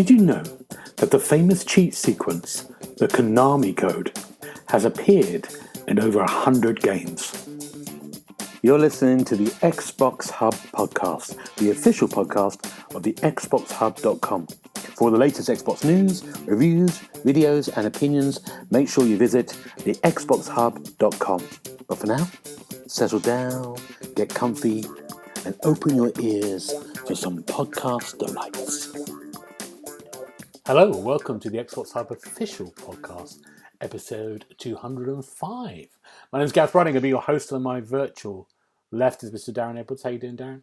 Did you know that the famous cheat sequence, the Konami code, has appeared in over 100 games? You're listening to the Xbox Hub Podcast, the official podcast of thexboxhub.com. For all the latest Xbox news, reviews, videos, and opinions, make sure you visit thexboxhub.com. But for now, settle down, get comfy, and open your ears for some podcast delights. Hello, welcome to the Xbox Hub Official Podcast, episode 205. My name is Gareth Broding. I'll be your host, and my virtual left is Mr. Darren Edwards. How you doing, Darren?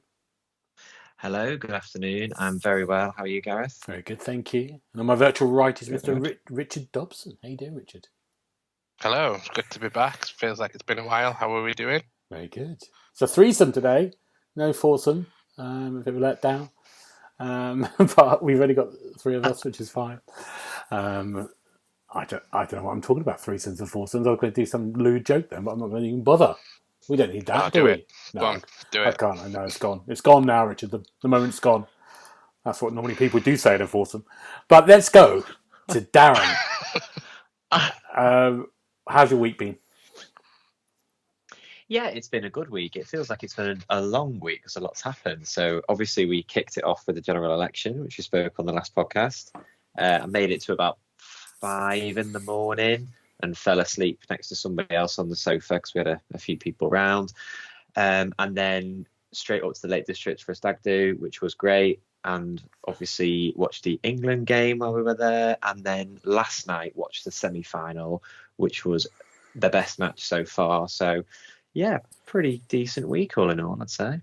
Hello, good afternoon. I'm very well. How are you, Gareth? Very good, thank you. And on my virtual right is Mr. Richard Dobson. How you doing, Richard? Hello, it's good to be back. Feels like it's been a while. How are we doing? Very good. It's a threesome today, no foursome. A bit of a letdown. But we've only got three of us, which is fine. I don't know what I'm talking about, threesomes and foursomes. I was going to do some lewd joke then, but I'm not going to even bother. We don't need that, do we? It. No, Go on, do it. I can't. I know it's gone. It's gone now, Richard. The moment's gone. That's what normally people do say at a foursome. But let's go to Darren. How's your week been? Yeah, it's been a good week. It feels like it's been a long week because a lot's happened. So obviously we kicked it off with the general election, which we spoke on the last podcast. I made it to about 5 a.m. and fell asleep next to somebody else on the sofa because we had a few people around. And then straight up to the Lake District for a stag do, which was great. And obviously watched the England game while we were there. And then last night watched the semi-final, which was the best match so far. So, yeah, pretty decent week all in all, I'd say.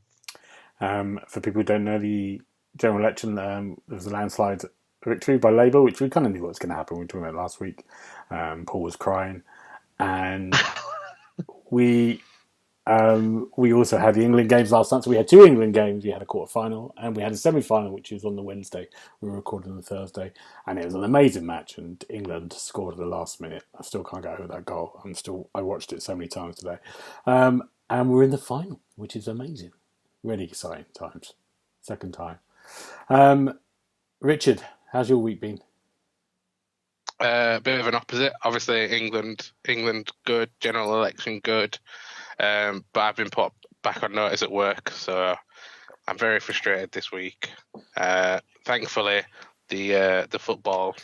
For people who don't know, the general election, there was a landslide victory by Labour, which we kind of knew what was going to happen. We were talking about it last week. Paul was crying. And we also had the England games last night. So we had 2 England games. We had a quarter-final and we had a semi-final, which was on the Wednesday. We were recording on the Thursday. And it was an amazing match. And England scored at the last minute. I still can't get over that goal. I watched it so many times today. And we're in the final, which is amazing. Really exciting times. Second time. Richard, how's your week been? A bit of an opposite. Obviously, England good. General election good. But I've been put back on notice at work, so I'm very frustrated this week. Thankfully, the football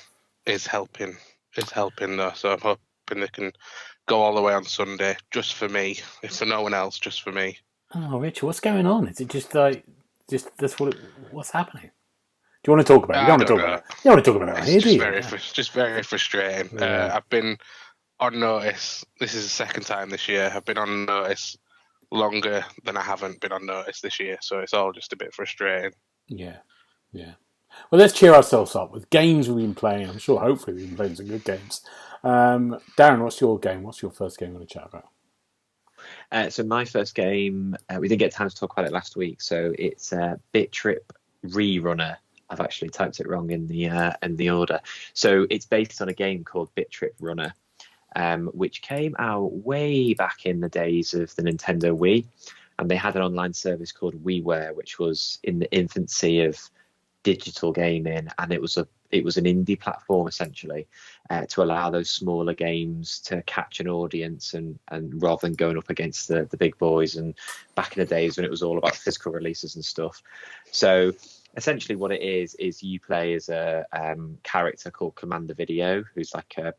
is helping though, so I'm hoping they can go all the way on Sunday, just for me. If for no one else, just for me. Oh, Richard, what's going on? Is it just what's happening? Do you want to talk about it? You don't want to talk about it. You don't want to talk about it here, do you? Just very frustrating. Yeah. I've been on notice. This is the second time this year. I've been on notice longer than I haven't been on notice this year, so it's all just a bit frustrating. Yeah. Well, let's cheer ourselves up with games we've been playing. I'm sure, hopefully, we've been playing some good games. Darren, what's your game? What's your first game you want to chat about? So my first game, we didn't get time to talk about it last week, so it's Bit Trip Rerunner. I've actually typed it wrong in the order. So it's based on a game called Bit Trip Runner, which came out way back in the days of the Nintendo Wii, and they had an online service called WiiWare, which was in the infancy of digital gaming, and it was an indie platform essentially to allow those smaller games to catch an audience, and rather than going up against the big boys, and back in the days when it was all about physical releases and stuff. So essentially what it is you play as a character called Commander Video, who's like a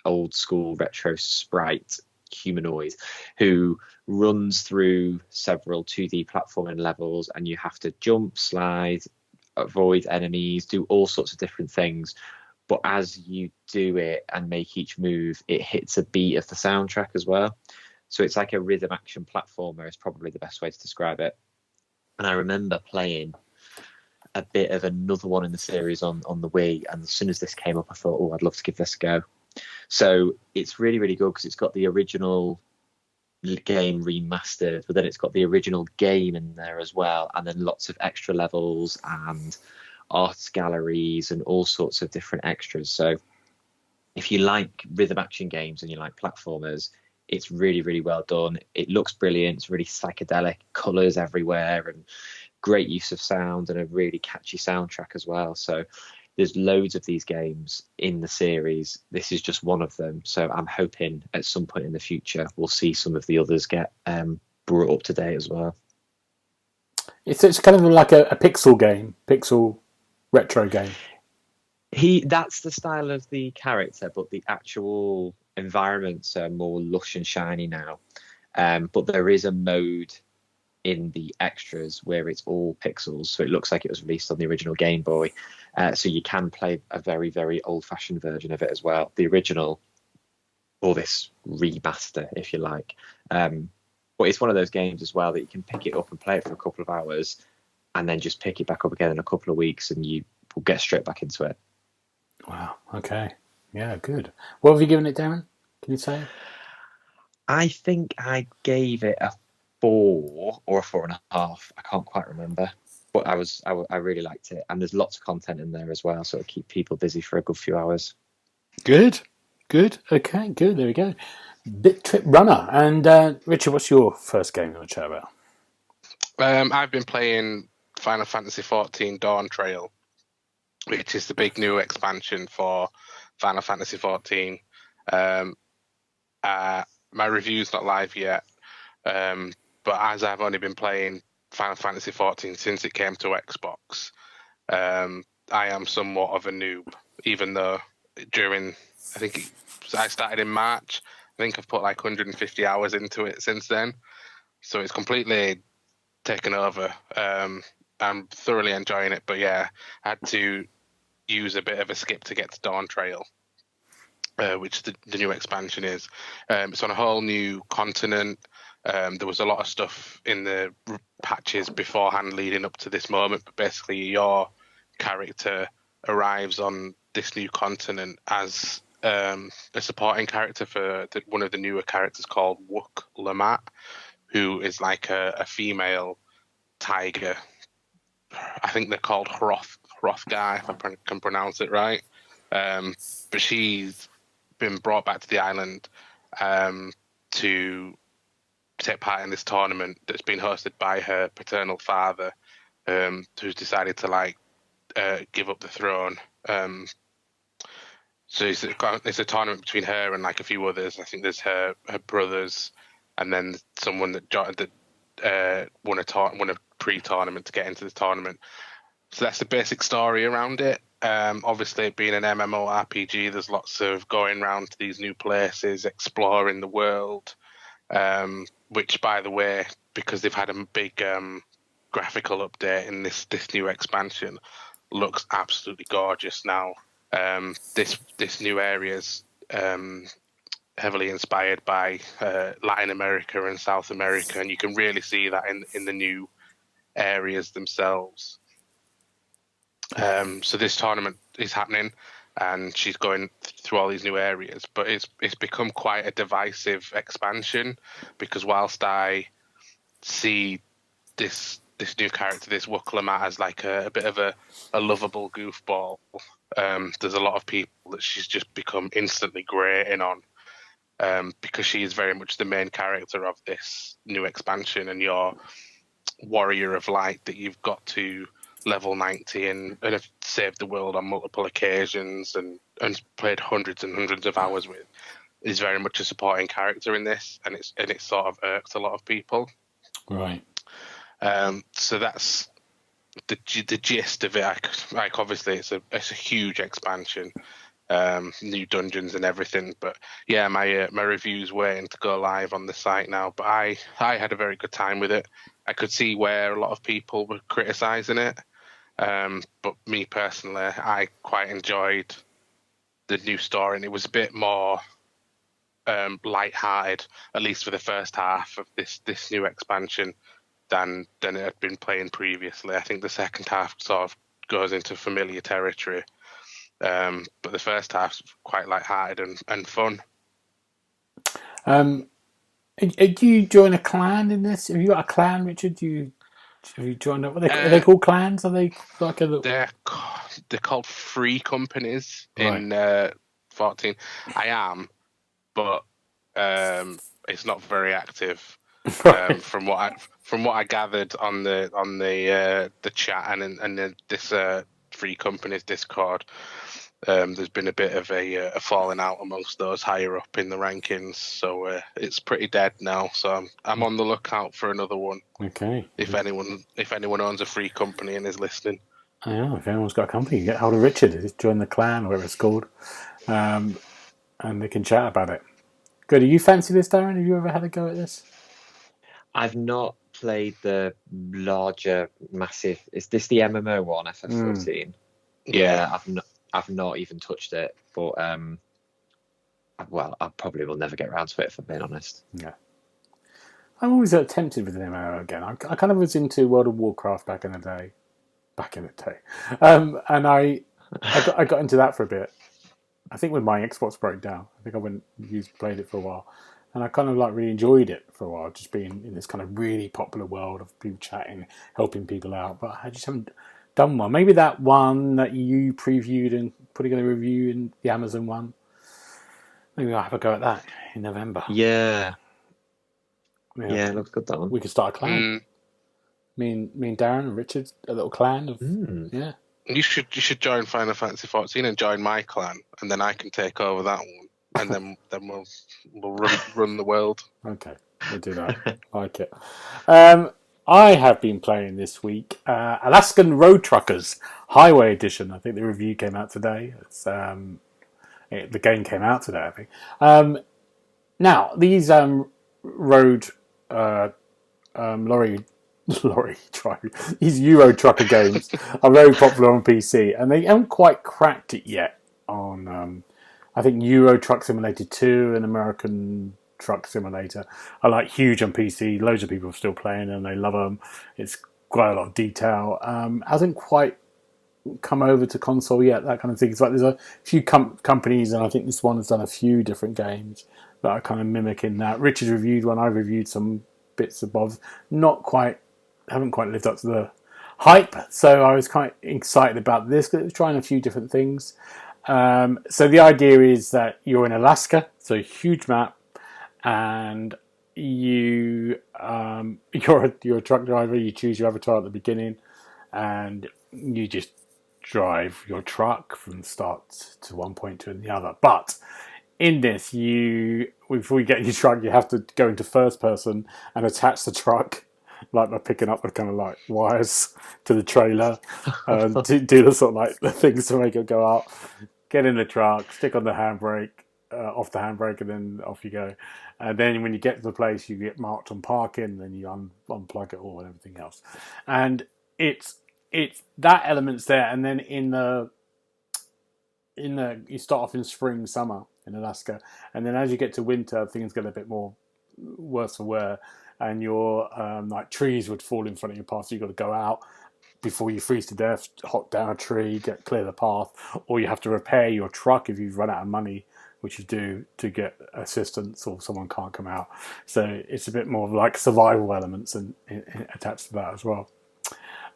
old school retro sprite humanoid who runs through several 2D platforming levels, and you have to jump, slide, avoid enemies, do all sorts of different things. But as you do it and make each move, it hits a beat of the soundtrack as well. So it's like a rhythm action platformer is probably the best way to describe it. And I remember playing a bit of another one in the series on the Wii, and as soon as this came up I thought, I'd love to give this a go. So it's really, really good because it's got the original game remastered, but then it's got the original game in there as well, and then lots of extra levels and arts galleries and all sorts of different extras. So if you like rhythm action games and you like platformers, it's really, really well done. It looks brilliant. It's really psychedelic, colours everywhere, and great use of sound and a really catchy soundtrack as well. So there's loads of these games in the series. This is just one of them. So I'm hoping at some point in the future we'll see some of the others get brought up to date as well. It's kind of like a pixel game, pixel retro game. That's the style of the character, but the actual environments are more lush and shiny now. But there is a mode in the extras where it's all pixels, so it looks like it was released on the original Game Boy. So you can play a very, very old-fashioned version of it as well, the original, or this remaster, if you like. But it's one of those games as well that you can pick it up and play it for a couple of hours, and then just pick it back up again in a couple of weeks, and you will get straight back into it. Wow. Okay. Yeah. Good. What have you given it, Darren? Can you say? I think I gave it a 4 or a 4.5. I can't quite remember, but I really liked it, and there's lots of content in there as well, so it'll keep people busy for a good few hours. Good. Okay. Good. There we go. Bit Trip Runner. And Richard, what's your first game you want to chat about? I've been playing Final Fantasy XIV Dawn Trail, which is the big new expansion for Final Fantasy XIV. My review's not live yet, but as I've only been playing Final Fantasy XIV since it came to Xbox, I am somewhat of a noob, even though I started in March. I think I've put like 150 hours into it since then. So it's completely taken over. I'm thoroughly enjoying it, but yeah, I had to use a bit of a skip to get to Dawn Trail, which the new expansion is. It's on a whole new continent. There was a lot of stuff in the patches beforehand leading up to this moment, but basically your character arrives on this new continent as a supporting character for one of the newer characters called Wook Lamat, who is like a female tiger. I think they're called Hrothgar, if I can pronounce it right. But she's been brought back to the island to take part in this tournament that's been hosted by her paternal father, who's decided to give up the throne. So it's a tournament between her and like a few others. I think there's her brothers, and then someone that won a pre-tournament to get into the tournament. So that's the basic story around it. Obviously, being an MMORPG, there's lots of going around to these new places, exploring the world. Which, by the way, because they've had a big graphical update in this new expansion, looks absolutely gorgeous now. This new area is heavily inspired by Latin America and South America, and you can really see that in the new areas themselves. So this tournament is happening, and she's going through all these new areas, but it's become quite a divisive expansion, because whilst I see this new character, this Wook Lamat, as like a bit of a lovable goofball, there's a lot of people that she's just become instantly grating on, because she is very much the main character of this new expansion, and your warrior of light that you've got to level 90 and have saved the world on multiple occasions and played hundreds and hundreds of hours with, is very much a supporting character in this, and it's sort of irked a lot of people. Right. So that's the gist of it. Like obviously it's a huge expansion, new dungeons and everything. But yeah, my review's waiting to go live on the site now. But I had a very good time with it. I could see where a lot of people were criticizing it, but me personally, I quite enjoyed the new story, and it was a bit more light-hearted, at least for the first half of this new expansion, than it had been playing previously. I think the second half sort of goes into familiar territory, but the first half's quite light-hearted and fun. Do you join a clan in this? Have you got a clan, Richard? Have you joined up? Are they called clans? Are they like a little... They're called free companies right. in 14. I am, but it's not very active. Right. From what I gathered on the chat and this Free Companies Discord. There's been a bit of a falling out amongst those higher up in the rankings, so it's pretty dead now. So I'm on the lookout for another one. Okay. If anyone owns a Free Company and is listening. Yeah, if anyone's got a company, get hold of Richard. Just join the clan, or whatever it's called, and they can chat about it. Good. Do you fancy this, Darren? Have you ever had a go at this? I've not played the larger, massive. Is this the MMO one, FF14? Yeah, I've not even touched it, but well, I probably will never get around to it, if I'm being honest. Yeah. I'm always tempted with an MMO again. I kind of was into World of Warcraft back in the day. And I got into that for a bit. I think when my Xbox broke down, I think I went and played it for a while. And I kind of like really enjoyed it for a while, just being in this kind of really popular world of people chatting, helping people out. But I just haven't done one. Maybe that one that you previewed and putting in a review in the Amazon one. Maybe I'll have a go at that in November. Yeah, it looks good, that one. We could start a clan. Me and Darren and Richard, a little clan of yeah. You should join Final Fantasy 14 and join my clan, and then I can take over that one, and then we'll run the world. Okay, we'll do that. I like it. I have been playing this week Alaskan Road Truckers Highway Edition. I think the review came out today. It's the game came out today, I think. Now these road these Euro Trucker games are very popular on PC, and they haven't quite cracked it yet on I think Euro Truck Simulator 2 and American Truck Simulator are like huge on PC. Loads of people are still playing and they love them. It's quite a lot of detail. Hasn't quite come over to console yet, that kind of thing. It's like there's a few companies, and I think this one has done a few different games that are kind of mimicking that. Richard's reviewed one, I've reviewed some bits and bobs. Haven't quite lived up to the hype, so I was quite excited about this because it was trying a few different things. So the idea is that you're in Alaska, so a huge map, and you're a truck driver. You choose your avatar at the beginning, and you just drive your truck from start to one point to the other. But in this, before you get in your truck, you have to go into first person and attach the truck, like by picking up the kind of like wires to the trailer, to do the sort of like the things to make it go out. Get in the truck, stick on the handbrake, off the handbrake, and then off you go. And then when you get to the place, you get marked on parking, and then you unplug it all and everything else. And it's that element's there, and then you start off in spring, summer in Alaska, and then as you get to winter, things get a bit more worse for wear, and your like trees would fall in front of your path, so you've got to go out before you freeze to death, hop down a tree, clear the path, or you have to repair your truck if you've run out of money, which you do, to get assistance or someone can't come out. So it's a bit more like survival elements and attached to that as well.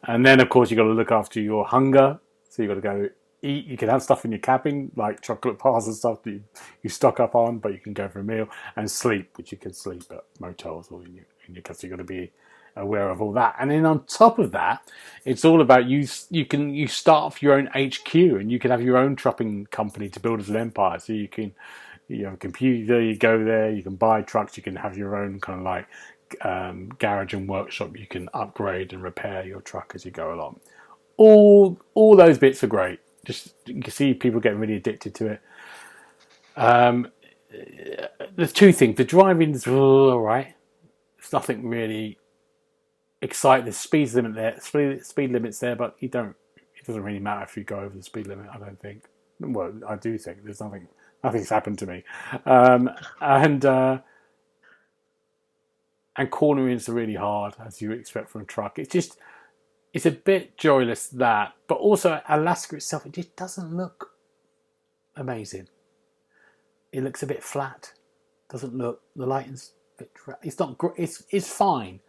And then, of course, you've got to look after your hunger. So you've got to go eat. You can have stuff in your cabin, like chocolate bars and stuff that you stock up on, but you can go for a meal. And sleep, which you can sleep at motels or in your casa. You've got to be aware of all that. And then on top of that, it's all about you start off your own HQ, and you can have your own trucking company to build as an empire. So you have a computer, you go there, you can buy trucks, you can have your own kind of like garage and workshop. You can upgrade and repair your truck as you go along. All those bits are great. Just you can see people getting really addicted to it. There's two things. The driving's all right. It's nothing really exciting. The speed limit's there, but it doesn't really matter if you go over the speed limit, I don't think. Well, I do think there's nothing's happened to me. And cornering's really hard, as you expect from a truck. It's a bit joyless, that, but also Alaska itself, it just doesn't look amazing. It looks a bit flat. Doesn't look, the lighting's a bit, it's not, it's fine.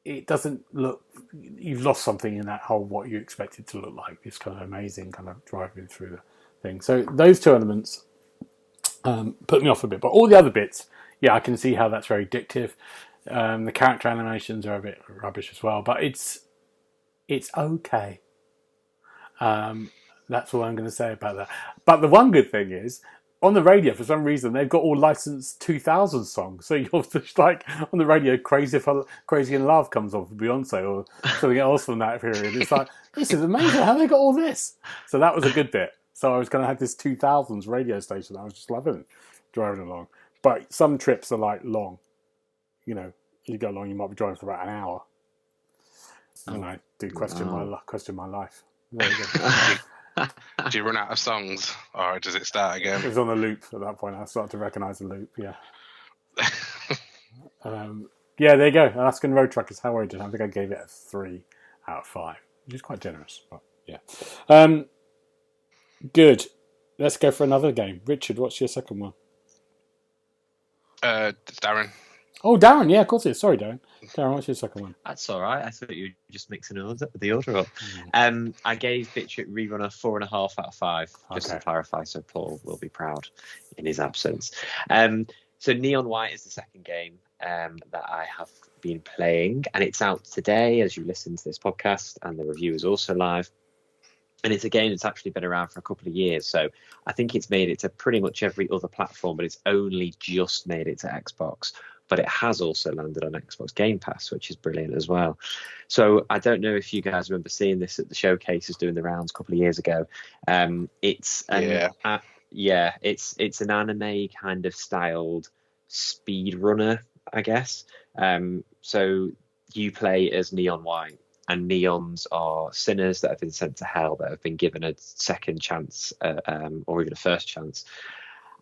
It doesn't look, you've lost something in that whole, what you expect it to look like, this kind of amazing kind of driving through the thing. So those two elements put me off a bit, but all the other bits, yeah, I can see how that's very addictive. The character animations are a bit rubbish as well, but it's okay. That's all I'm going to say about that. But the one good thing is, on the radio, for some reason, they've got all licensed 2000 songs. So you're just like on the radio, Crazy in Love comes on for Beyonce or something else from that period. It's like, this is amazing. How they got all this? So that was a good bit. So I was going to have this 2000s radio station. I was just loving it, driving along. But some trips are like long. You know, you go along, you might be driving for about an hour. And I do question my life. There you go. Do you run out of songs, or does it start again? It was on a loop at that point. I started to recognise the loop. Yeah. Yeah, there you go. Alaskan Road Truckers. How I did. I think I gave it a 3 out of 5, which is quite generous. But yeah. Good. Let's go for another game. Richard, what's your second one? It's Darren. Oh, Darren. Yeah, of course it is. Sorry, Darren. Darren, what's your second one? That's all right. I thought you were just mixing the order up. I gave Bit-Trip Rerunner 4.5 out of 5, just to clarify, so Paul will be proud in his absence. So Neon White is the second game that I have been playing, and it's out today as you listen to this podcast, and the review is also live. And it's a game that's actually been around for a couple of years, so I think it's made it to pretty much every other platform, but it's only just made it to Xbox. But it has also landed on Xbox Game Pass, which is brilliant as well. So I don't know if you guys remember seeing this at the showcases doing the rounds a couple of years ago. It's an anime kind of styled speedrunner, I guess. So you play as Neon White, and neons are sinners that have been sent to hell, that have been given a second chance or even a first chance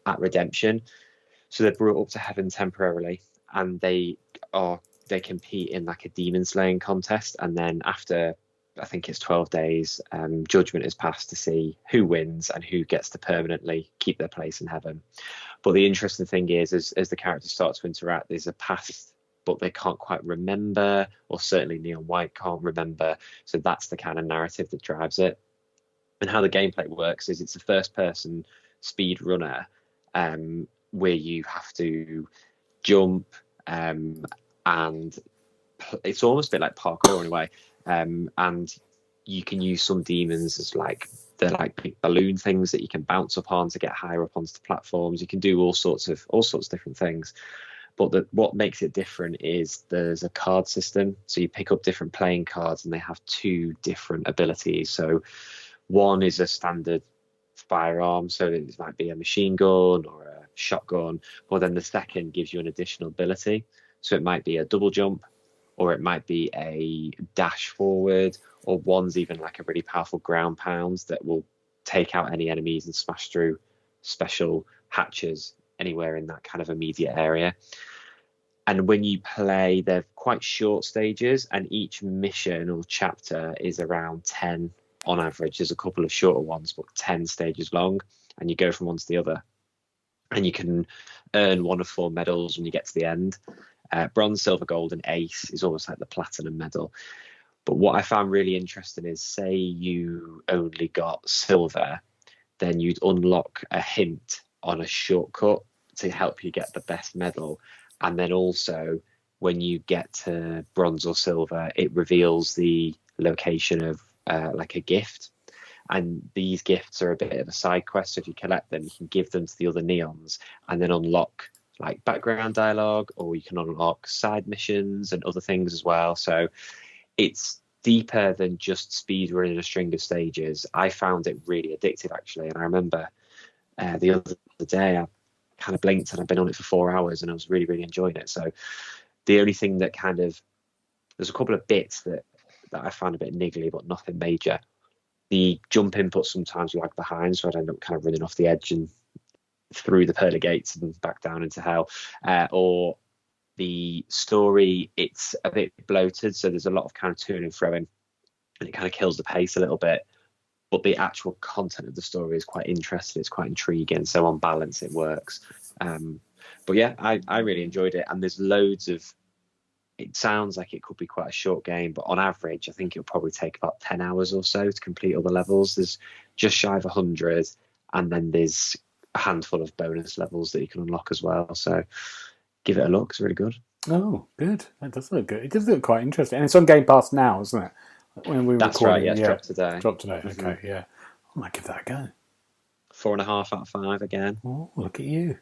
at redemption. So they're brought up to heaven temporarily, and they compete in like a demon slaying contest, and then after I think it's 12 days, judgment is passed to see who wins and who gets to permanently keep their place in heaven. But the interesting thing is, as the characters start to interact, there's a past but they can't quite remember, or certainly Neon White can't remember. So that's the kind of narrative that drives it. And how the gameplay works is it's a first person speed runner, where you have to jump, and it's almost a bit like parkour in a way. And you can use some demons as they're like big balloon things that you can bounce up on to get higher up onto the platforms. You can do all sorts of different things. But what makes it different is there's a card system. So you pick up different playing cards, and they have 2 different abilities. So one is a standard firearm, so it might be a machine gun or a shotgun. But then the second gives you an additional ability. So it might be a double jump, or it might be a dash forward, or one's even like a really powerful ground pound that will take out any enemies and smash through special hatches anywhere in that kind of immediate area. And when you play, they're quite short stages, and each mission or chapter is around 10 on average. There's a couple of shorter ones, but 10 stages long, and you go from one to the other. And you can earn 1 of 4 medals when you get to the end. Bronze, silver, gold, and ace is almost like the platinum medal. But what I found really interesting is, say you only got silver, then you'd unlock a hint on a shortcut to help you get the best medal. And then also when you get to bronze or silver, it reveals the location of like a gift. And these gifts are a bit of a side quest. So if you collect them, you can give them to the other neons and then unlock like background dialogue, or you can unlock side missions and other things as well. So it's deeper than just speedrunning a string of stages. I found it really addictive, actually. And I remember the other day I kind of blinked and I've been on it for 4 hours, and I was really, really enjoying it. So the only thing that there's a couple of bits that I found a bit niggly, but nothing major. The jump input sometimes lag behind, so I'd end up kind of running off the edge and through the pearly gates and back down into hell. Or the story, it's a bit bloated, so there's a lot of kind of turning and throwing, and it kind of kills the pace a little bit. But the actual content of the story is quite interesting, it's quite intriguing, so on balance it works. But yeah, I really enjoyed it, and there's loads of, it sounds like it could be quite a short game, but on average I think it'll probably take about 10 hours or so to complete all the levels. There's just shy of 100, and then there's a handful of bonus levels that you can unlock as well, so give it a look. It's really good. Oh, good. That does look good. It does look quite interesting, and it's on Game Pass now, isn't it? when we were That's recording. right, yes, dropped today. Dropped today, okay, yeah. I might give that a go. 4.5 out of 5 again. Oh, look at you.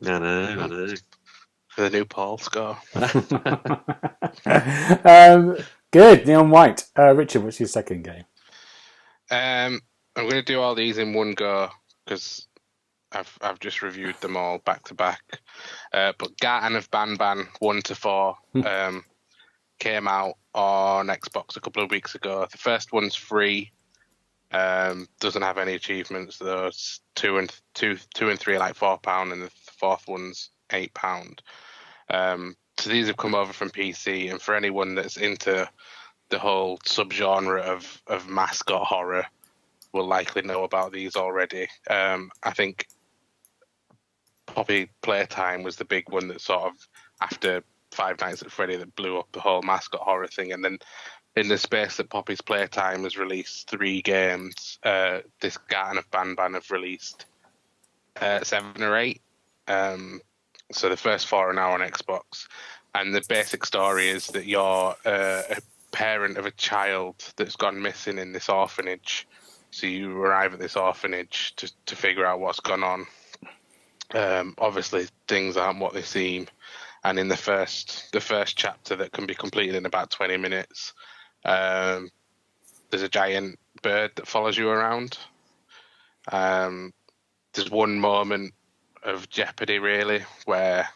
I know. For the new Paul score. Good, Neon White. Richard, what's your second game? I'm going to do all these in one go because I've just reviewed them all back to back. But Garten of Banban 1 to 4 came out on Xbox a couple of weeks ago. The first one's free. Doesn't have any achievements. Those 2 and 3 are like £4, and the fourth one's £8. So these have come over from PC, and for anyone that's into the whole subgenre of mascot horror, will likely know about these already. I think Poppy Playtime was the big one that sort of, after Five Nights at Freddy, that blew up the whole mascot horror thing. And then in the space that Poppy's Playtime has released 3 games, this Garten of Banban have released 7 or 8. So the first 4 are now on Xbox. And the basic story is that you're a parent of a child that's gone missing in this orphanage. So you arrive at this orphanage to figure out what's gone on. Obviously, things aren't what they seem. And in the first chapter that can be completed in about 20 minutes, there's a giant bird that follows you around. There's one moment of jeopardy, really, where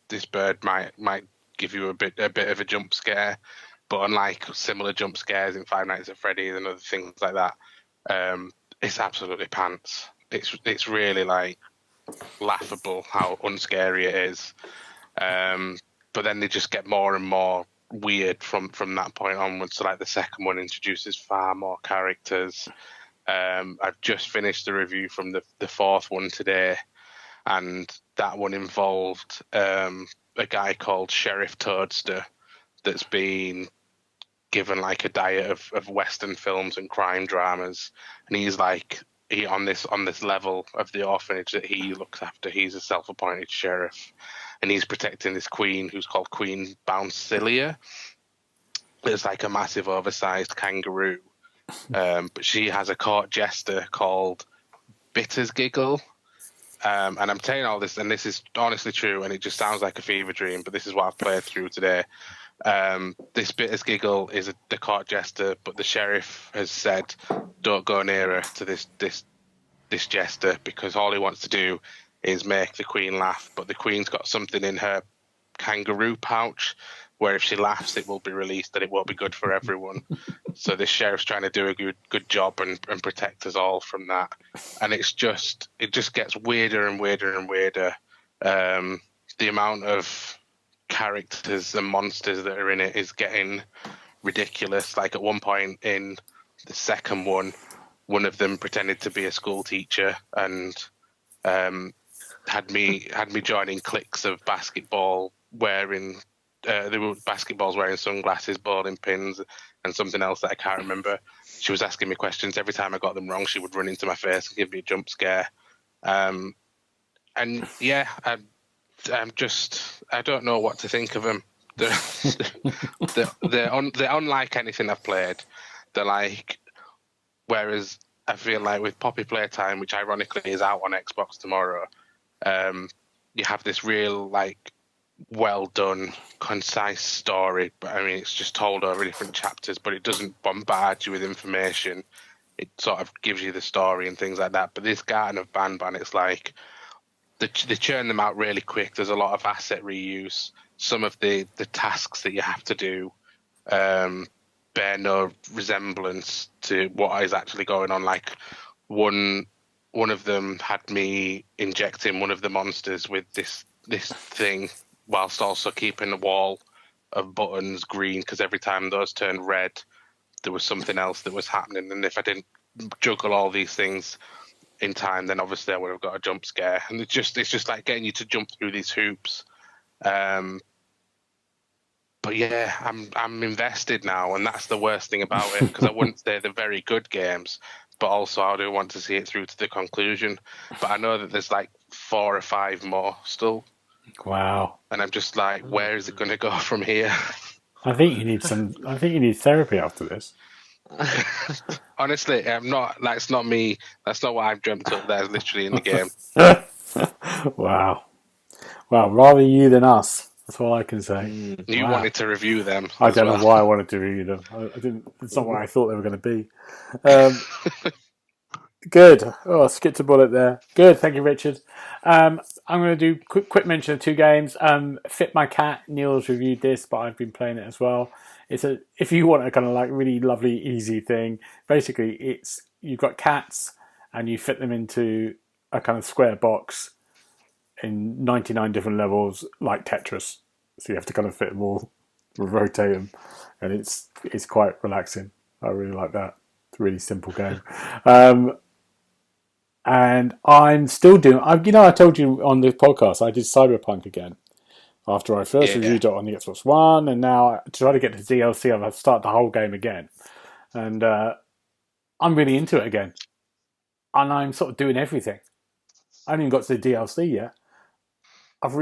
this bird might give you a bit of a jump scare, but unlike similar jump scares in Five Nights at Freddy's and other things like that, it's absolutely pants. It's really like laughable how unscary it is. But then they just get more and more weird from that point onwards. So like the second one introduces far more characters. I've just finished the review from the fourth one today, and that one involved a guy called Sheriff Toadster that's been given like a diet of Western films and crime dramas, and he's on this level of the orphanage that he looks after. He's a self-appointed sheriff, and he's protecting this queen who's called Queen Bouncilia. It's like a massive oversized kangaroo, but she has a court jester called Bitter's Giggle. And I'm telling all this, and this is honestly true, and it just sounds like a fever dream, but this is what I've played through today. This Bitter's Giggle is the court jester, but the sheriff has said, don't go near her to this jester, because all he wants to do is make the queen laugh. But the queen's got something in her kangaroo pouch where if she laughs, it will be released, and it won't be good for everyone. So this sheriff's trying to do a good job and protect us all from that. And it just gets weirder and weirder and weirder. The amount of characters and monsters that are in it is getting ridiculous. Like at one point in the second one of them pretended to be a school teacher and had me joining cliques of basketball wearing there were basketballs wearing sunglasses, bowling pins, and something else that I can't remember. She was asking me questions. Every time I got them wrong, she would run into my face and give me a jump scare. And yeah, I don't know what to think of them. They're unlike anything I've played. They're like, whereas I feel like with Poppy Playtime, which ironically is out on Xbox tomorrow, you have this real like well done, concise story. But I mean, it's just told over different chapters, but it doesn't bombard you with information. It sort of gives you the story and things like that. But this Garten of Banban, it's like they churn them out really quick. There's a lot of asset reuse. Some of the tasks that you have to do bear no resemblance to what is actually going on. Like one of them had me injecting one of the monsters with this thing, whilst also keeping the wall of buttons green, because every time those turned red, there was something else that was happening. And if I didn't juggle all these things in time, then obviously I would have got a jump scare. And it's just like getting you to jump through these hoops. But yeah, I'm invested now, and that's the worst thing about it, because I wouldn't say they're very good games, but also I do want to see it through to the conclusion. But I know that there's like 4 or 5 more still. Wow. And I'm just like, where is it going to go from here? I think you need therapy after this. Honestly, I'm not. That's not me. That's not what I've dreamt up. That's literally in the game. Wow. Rather you than us. That's all I can say. You wanted to review them. I don't know why I wanted to review them. I didn't. It's not what I thought they were going to be. Good. Oh, I skipped a bullet there. Good. Thank you, Richard. I'm going to do quick mention of two games. Fit My Cat. Neil's reviewed this, but I've been playing it as well. If you want a kind of like really lovely, easy thing, basically you've got cats and you fit them into a kind of square box in 99 different levels, like Tetris. So you have to kind of fit them all, rotate them, and it's quite relaxing. I really like that. It's a really simple game. And I'm still doing. I told you on the podcast I did Cyberpunk again after I first reviewed it on the Xbox One, and now to try to get to DLC, I've started the whole game again, and I'm really into it again. And I'm sort of doing everything. I haven't even got to the DLC yet. I've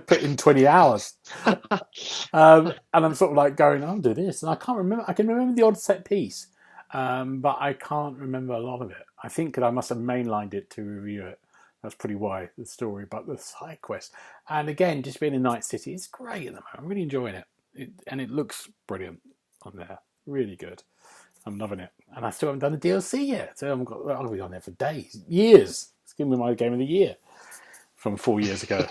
put in 20 hours, and I'm sort of like going, I'll do this, and I can't remember. I can remember the odd set piece. But I can't remember a lot of it. I think that I must have mainlined it to review it. That's pretty why the story, but the side quest. And again, just being in Night City, it's great at the moment. I'm really enjoying it. And it looks brilliant on there. Really good. I'm loving it. And I still haven't done the DLC yet. So I'll be on there for days, years. It's given me my game of the year from 4 years ago.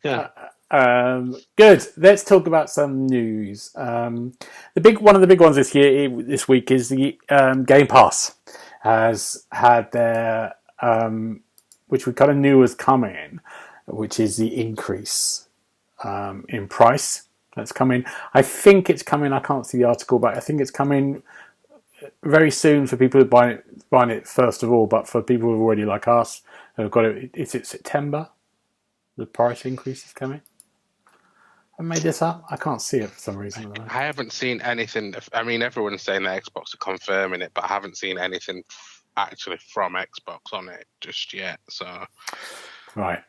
Good. Let's talk about some news. One of the big ones this week is the Game Pass has had their which we kind of knew was coming, which is the increase in price that's coming. I think it's coming. I can't see the article, but I think it's coming very soon for people who buying it first of all. But for people who already like us who've got it, is it September? The price increase is coming. I made this up. I can't see it for some reason. I haven't seen anything. I mean, everyone's saying that Xbox are confirming it, but I haven't seen anything actually from Xbox on it just yet. So, right,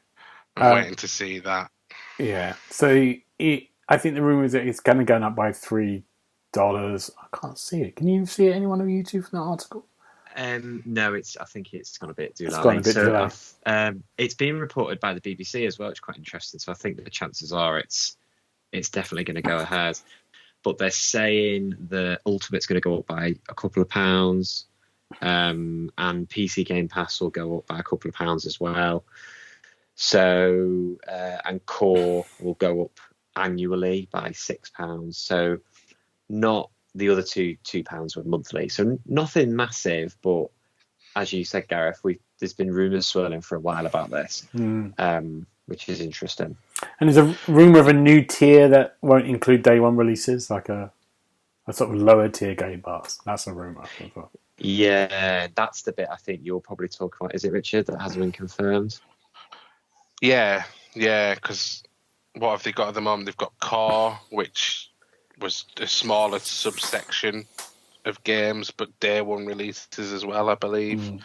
I'm waiting to see that. Yeah. So I think the rumor is that it's going to go up by $3. I can't see it. Can you see it? Anyone of you two from that article? No, I think it's gone a bit too low. It's been reported by the BBC as well, which is quite interesting. So I think the chances are it's definitely going to go ahead. But they're saying the Ultimate's going to go up by a couple of pounds, and PC Game Pass will go up by a couple of pounds as well. So and Core will go up annually by £6. So not the other £2 were monthly, so nothing massive. But as you said, Gareth, there's been rumours swirling for a while about this, which is interesting. And there's a rumour of a new tier that won't include day one releases, like a sort of lower tier Game Pass. That's a rumour. Yeah, that's the bit I think you'll probably talk about. Is it, Richard, that hasn't been confirmed? Yeah, because what have they got at the moment? They've got Core, which was a smaller subsection of games, but day one releases as well, I believe.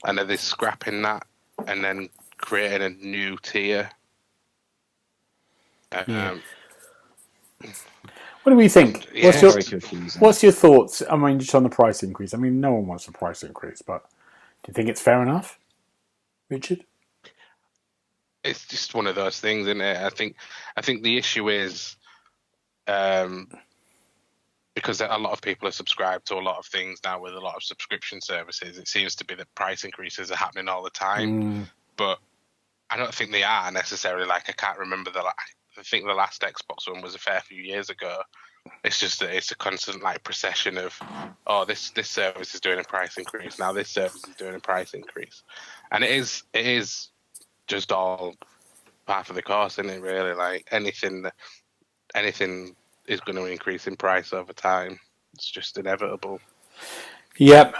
And are they scrapping that and then creating a new tier? What do we think? What's your thoughts? I mean, just on the price increase. I mean, no one wants a price increase, but do you think it's fair enough, Richard? It's just one of those things, isn't it? I think the issue is because a lot of people are subscribed to a lot of things now with a lot of subscription services. It seems to be that price increases are happening all the time, but I don't think they are necessarily. Like, I can't remember I think the last Xbox one was a fair few years ago. It's just that it's a constant procession of, this service is doing a price increase, now this service is doing a price increase, and it is just all part of the cost, isn't it? Really, like anything is going to increase in price over time. It's just inevitable. Yep.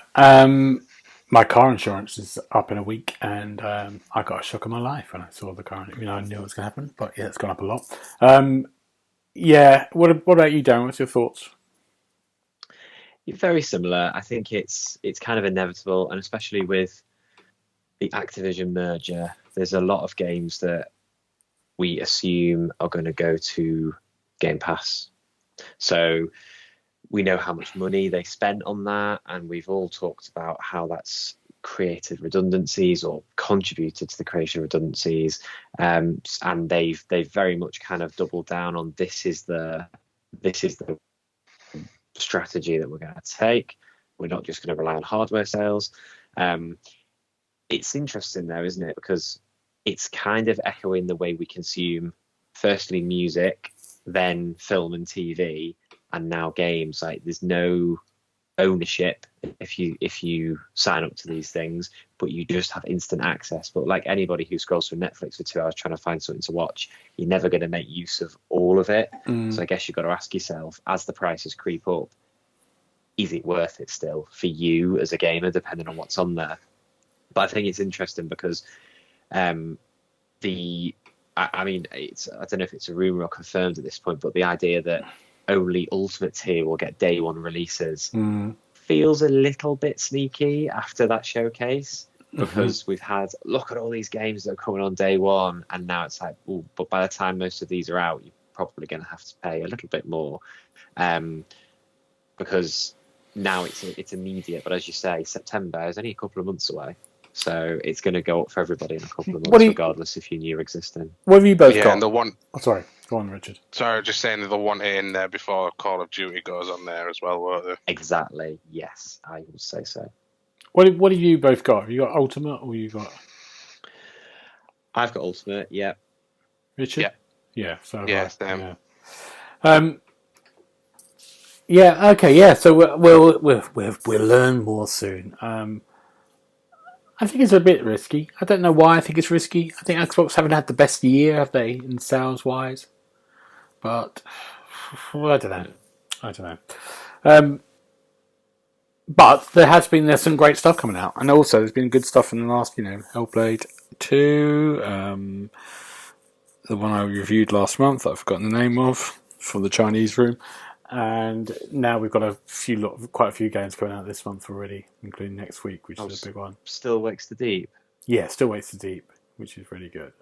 My car insurance is up in a week, and I got a shock of my life when I saw the car. I knew it was going to happen, but yeah, it's gone up a lot. Yeah. What about you, Darren? What's your thoughts? Very similar. I think it's kind of inevitable, and especially with the Activision merger, there's a lot of games that we assume are going to go to Game Pass So we know how much money they spent on that, and we've all talked about how that's created redundancies or contributed to the creation of redundancies. And they've very much kind of doubled down on this is the strategy that we're going to take. We're not just going to rely on hardware sales. It's interesting though, isn't it? Because it's kind of echoing the way we consume, firstly music, then film and TV, and now games. Like there's no ownership if you sign up to these things, but you just have instant access. But like anybody who scrolls through Netflix for 2 hours trying to find something to watch, you're never going to make use of all of it. So I guess you've got to ask yourself, as the prices creep up, is it worth it still for you as a gamer, depending on what's on there? But I think it's interesting because I mean, I don't know if it's a rumor or confirmed at this point, but the idea that only Ultimate Tier will get day one releases feels a little bit sneaky after that showcase, because we've had, look at all these games that are coming on day one, and now it's like, oh, but by the time most of these are out, you're probably going to have to pay a little bit more, because now it's immediate. But as you say, September is only a couple of months away. So it's going to go up for everybody in a couple of months, regardless if you're new or existing. What have you both got? And the one... Oh, sorry. Go on, Richard. Sorry, just saying that they'll want it in there before Call of Duty goes on there as well, won't they? Exactly. Yes, I would say so. What have you both got? Have you got Ultimate or you got... I've got Ultimate, yeah. Richard? Yeah. Yeah, so yeah, yeah, okay, yeah, so we'll learn more soon. I think it's a bit risky. I don't know why I think it's risky. I think Xbox haven't had the best year, have they, in sales-wise? But, well, I don't know. But there's some great stuff coming out. And also, there's been good stuff in the last, Hellblade 2, the one I reviewed last month that I've forgotten the name of, from the Chinese room. And now we've got quite a few games coming out this month already, including next week, which is a big one. Still Wakes the Deep. Yeah, Still Wakes the Deep, which is really good.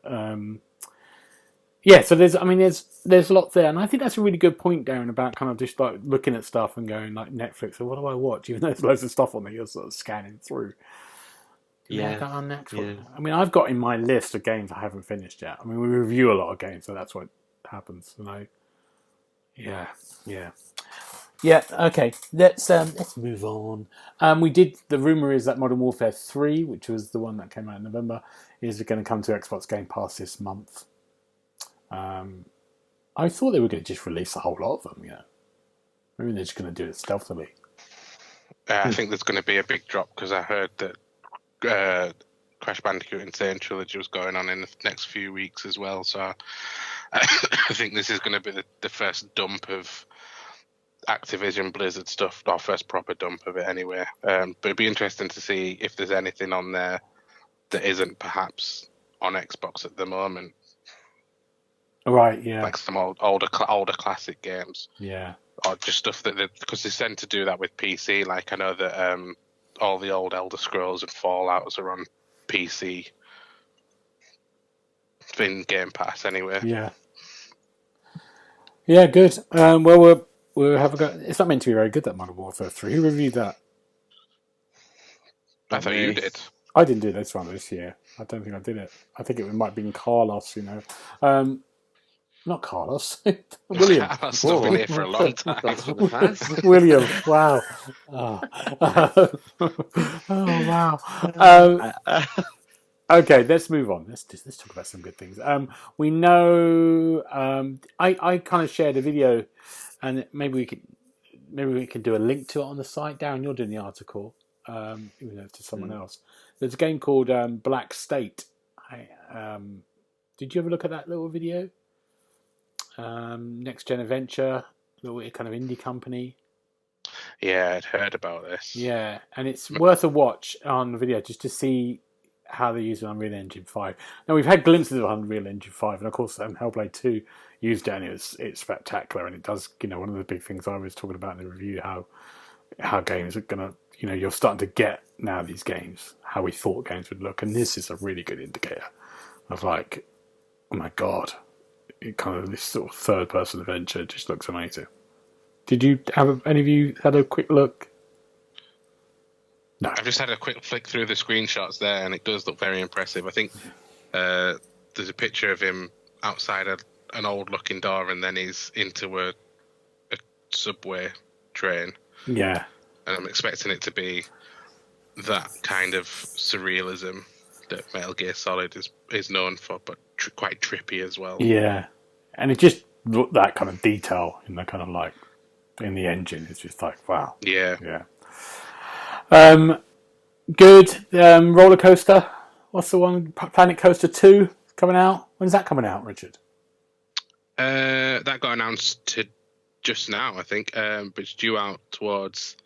Yeah, so there's a lot there, and I think that's a really good point, Darren, about kind of just like looking at stuff and going like Netflix. So what do I watch? Even though there's loads of stuff on there, you're sort of scanning through. Yeah. On next one. I mean, I've got in my list of games I haven't finished yet. I mean, we review a lot of games, so that's what happens. Yeah. Okay. Let's move on. The rumor is that Modern Warfare 3, which was the one that came out in November, is going to come to Xbox Game Pass this month. I thought they were going to just release a whole lot of them. Maybe they're just going to do it stealthily. I think there's going to be a big drop because I heard that Crash Bandicoot Insane Trilogy was going on in the next few weeks as well. So I think this is going to be the first dump of Activision Blizzard stuff, our first proper dump of it anyway. But it'd be interesting to see if there's anything on there that isn't perhaps on Xbox at the moment. Right, yeah. Like some older classic games. Yeah. Or just stuff because they tend to do that with PC. Like I know that all the old Elder Scrolls and Fallouts are on PC in Game Pass anyway. Yeah. Yeah, good. Well, we'll have a go. It's not meant to be very good, that Modern Warfare 3. Who reviewed that? I thought you did. I didn't do this one this year. I don't think I did it. I think it might have been Carlos, Not Carlos. William. Carlos has been here for a long time. William. Wow. Oh, wow. Okay, let's move on. Let's talk about some good things. We know. I kind of shared a video, and maybe we could do a link to it on the site. Darren, you're doing the article, even though it's to someone else. There's a game called Black State. Did you ever look at that little video? Next Gen Adventure, little kind of indie company. Yeah, I'd heard about this. Yeah, and it's worth a watch on the video just to see how they use it on Unreal Engine 5. Now, we've had glimpses of Unreal Engine 5, and of course Hellblade 2 used it, and it's spectacular, and it does, one of the big things I was talking about in the review, how games are going to, you're starting to get now these games, how we thought games would look, and this is a really good indicator of like, oh my God, it kind of this sort of third-person adventure just looks amazing. Did you have any of you had a quick look? No. I've just had a quick flick through the screenshots there, and it does look very impressive. I think there's a picture of him outside an old-looking door, and then he's into a subway train. Yeah. And I'm expecting it to be that kind of surrealism that Metal Gear Solid is known for, but quite trippy as well. Yeah. And it just looked that kind of detail in the kind of like in the engine. It's just like, wow. Yeah. Yeah. Good. Roller coaster. What's the one? Planet Coaster 2 coming out. When's that coming out, Richard? That got announced just now, I think. But it's due out towards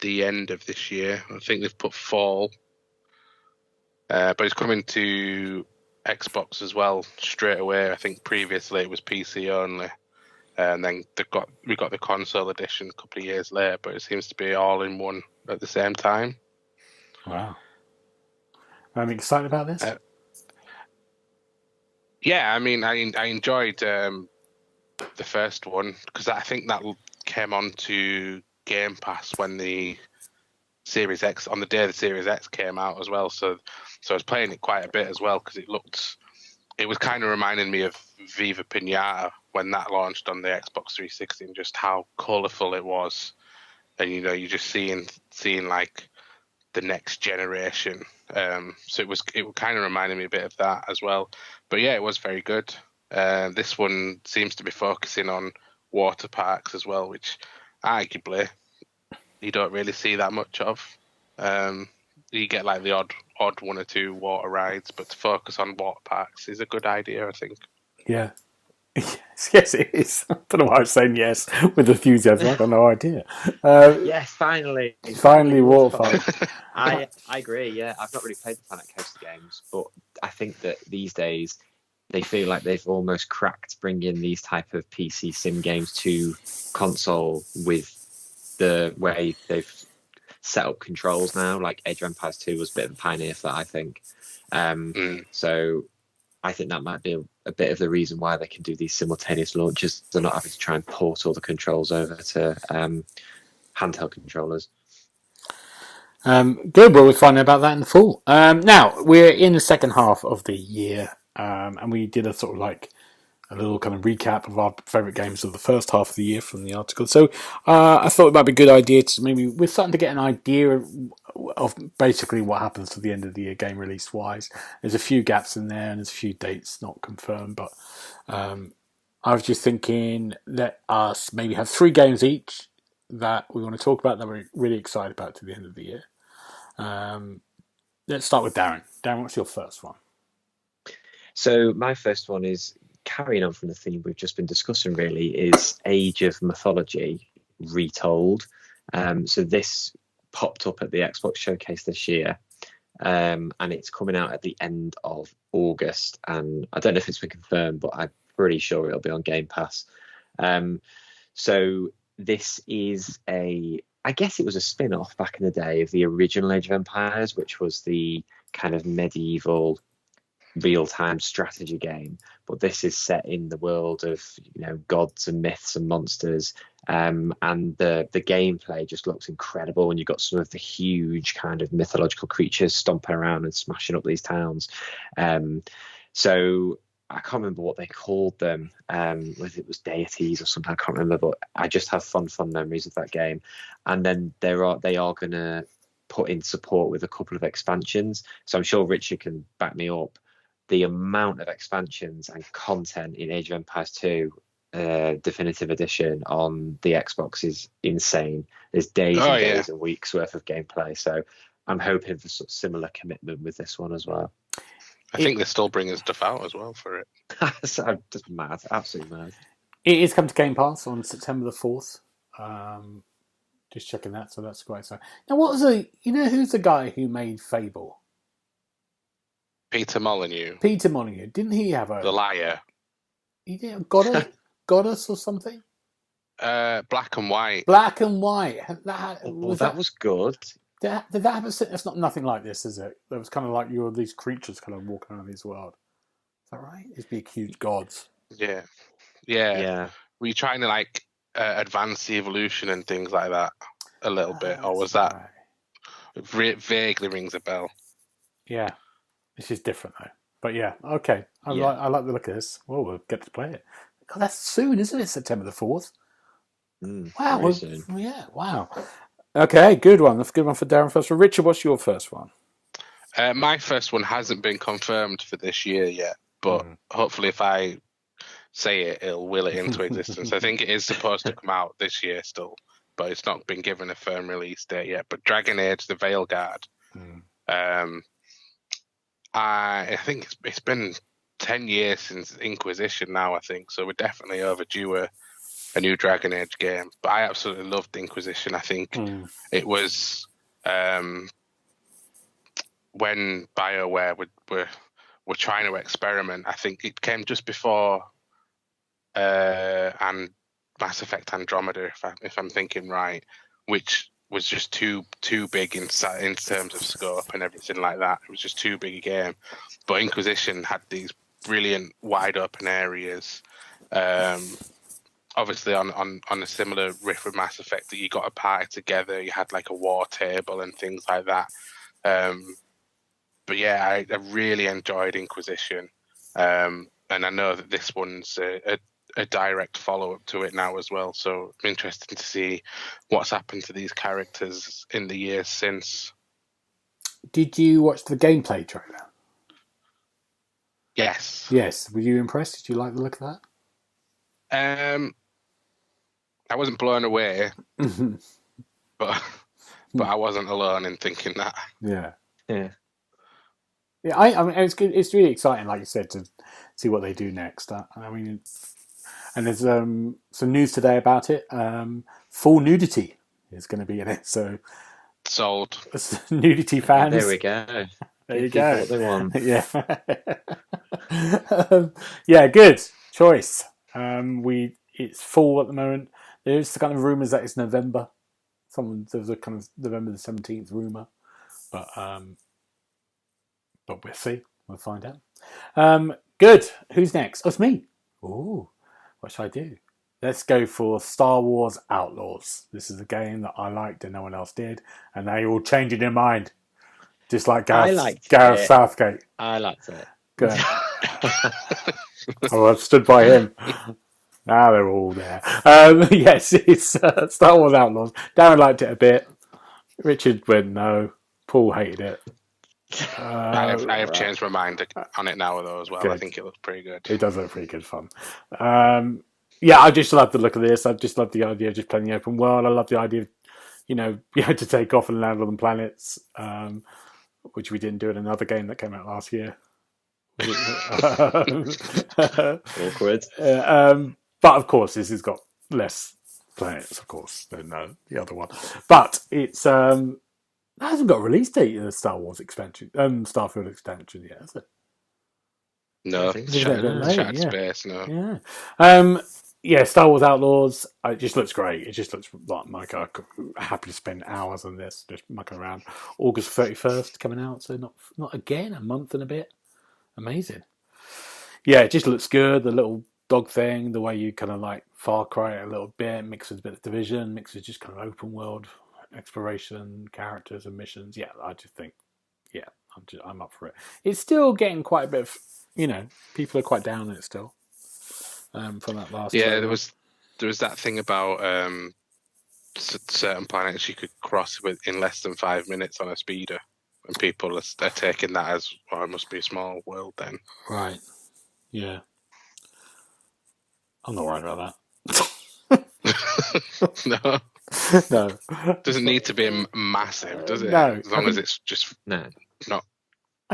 the end of this year. I think they've put fall. But it's coming to Xbox as well straight away. I think previously it was PC only. And then we got the console edition a couple of years later, but it seems to be all in one at the same time. Wow. I'm excited about this. Yeah, I mean, I enjoyed the first one because I think that came on to Game Pass when the Series X, on the day the Series X came out as well. So I was playing it quite a bit as well because it was kind of reminding me of Viva Pinata when that launched on the Xbox 360 and just how colourful it was. And, you know, you're just seeing like the next generation. So it kind of reminded me a bit of that as well. But yeah, it was very good. This one seems to be focusing on water parks as well, which arguably you don't really see that much of. You get like the odd one or two water rides, but to focus on water parks is a good idea, I think. Yeah. Yes, it is. I don't know why I was saying yes with enthusiasm. I've got no idea. Yes, finally. Finally, Waterfall. I agree, yeah. I've not really played the Planet Coaster games, but I think that these days they feel like they've almost cracked bringing these type of PC sim games to console with the way they've set up controls now. Like Age of Empires 2 was a bit of a pioneer for that, I think. So I think that might be a bit of the reason why they can do these simultaneous launches. They're not having to try and port all the controls over to handheld controllers. Good. Well, we'll find out about that in the fall. Now, we're in the second half of the year, and we did a sort of like a little kind of recap of our favourite games of the first half of the year from the article. So I thought it might be a good idea to maybe, we're starting to get an idea of basically what happens to the end of the year game release wise. There's a few gaps in there and there's a few dates not confirmed, but I was just thinking, let us maybe have 3 games each that we want to talk about that we're really excited about to the end of the year. Let's start with Darren. Darren, what's your first one? So my first one is carrying on from the theme we've just been discussing, really, is Age of Mythology Retold. So this popped up at the Xbox Showcase this year, and it's coming out at the end of August. And I don't know if it's been confirmed, but I'm pretty sure it'll be on Game Pass. So this is I guess it was a spin-off back in the day of the original Age of Empires, which was the kind of medieval real-time strategy game, but this is set in the world of, you know, gods and myths and monsters, and the gameplay just looks incredible, and you've got some of the huge kind of mythological creatures stomping around and smashing up these towns. So I can't remember what they called them, whether it was deities or something, I can't remember, but I just have fun memories of that game. And then they are going to put in support with a couple of expansions, so I'm sure Richard can back me up. The amount of expansions and content in Age of Empires 2 Definitive Edition on the Xbox is insane. There's days and days and weeks worth of gameplay. So I'm hoping for sort of similar commitment with this one as well. I think they're still bringing stuff out as well for it. So I'm just mad, absolutely mad. It is coming to Game Pass on September the 4th. Just checking that, so that's quite exciting. Now, who's the guy who made Fable? Peter Molyneux. Peter Molyneux. Didn't he have The Liar. He did Goddess or something? Black and White. Black and White. That was good. Did that happen? It's not nothing like this, is it? There was kind of like these creatures kind of walking around this world. Is that right? These big, huge gods. Yeah. Were you trying to like Advanced Evolution and things like that a little bit, or was that vaguely rings a bell? Yeah, this is different though. But yeah, okay. I like the look of this. Well, we'll get to play it. God, that's soon, isn't it? September the 4th. Wow. Very soon. Yeah. Wow. Okay, good one. That's a good one for Darren first. So Richard, what's your first one? My first one hasn't been confirmed for this year yet, but hopefully if I say it, it'll will it into existence. I think it is supposed to come out this year still, but it's not been given a firm release date yet. But Dragon Age: The Veilguard. I think it's been 10 years since Inquisition now, I think, so we're definitely overdue a new Dragon Age game. But I absolutely loved Inquisition. I think it was when BioWare were trying to experiment. I think it came just before and Mass Effect Andromeda, if I'm thinking right, which was just too big in terms of scope and everything like that. It was just too big a game. But Inquisition had these brilliant wide open areas. Obviously on a similar riff with Mass Effect, that you got a party together, you had like a war table and things like that. But yeah, I really enjoyed Inquisition. And I know that this one's a direct follow-up to it now as well, so I'm interested to see what's happened to these characters in the years since. Did you watch the gameplay trailer? Yes. Were you impressed? Did you like the look of that? I wasn't blown away, but I wasn't alone in thinking that. Yeah. I mean, it's good. It's really exciting, like you said, to see what they do next. I mean, and there's some news today about it. Full nudity is going to be in it, so sold. Nudity fans. There we go. There you go. What they want. Yeah. Good choice. It's full at the moment. There's kind of rumours that it's November. There's a kind of November the 17th rumour, but we'll see. We'll find out. Good. Who's next? Oh, it's me. Ooh, what should I do? Let's go for Star Wars Outlaws. This is a game that I liked and no one else did, and they all changed their mind. Just like Gareth Southgate. I liked it. Good. I've stood by him. Now they're all there. Yes, it's Star Wars Outlaws. Darren liked it a bit. Richard went no. Paul hated it. I have changed my mind on it now though as well. Good. I think it looks pretty good. It does look pretty good fun. I just love the look of this. I just love the idea of just playing the open world. I love the idea of, you had to take off and land on the planets, which we didn't do in another game that came out last year. Awkward. But of course, this has got less planets, of course, than the other one. But it's it hasn't got a release date in the Star Wars expansion, Starfield expansion yet, has it? No, it's shattered space. No. Yeah. Star Wars Outlaws. It just looks great. It just looks like I'm happy to spend hours on this, just mucking around. August 31st coming out, so not again, a month and a bit. Amazing. Yeah, it just looks good. The little dog thing, the way you kind of like Far Cry a little bit, mixes a bit of Division, mixes just kind of open world exploration, characters and missions. Yeah, I just think, I'm up for it. It's still getting quite a bit of, people are quite down on it still. From that last. Yeah, there was that thing about certain planets you could cross in less than 5 minutes on a speeder, and people are taking that as, it must be a small world then. Right. Yeah. I'm not worried about that. No. Doesn't need to be massive, does it? No. As long as it's just not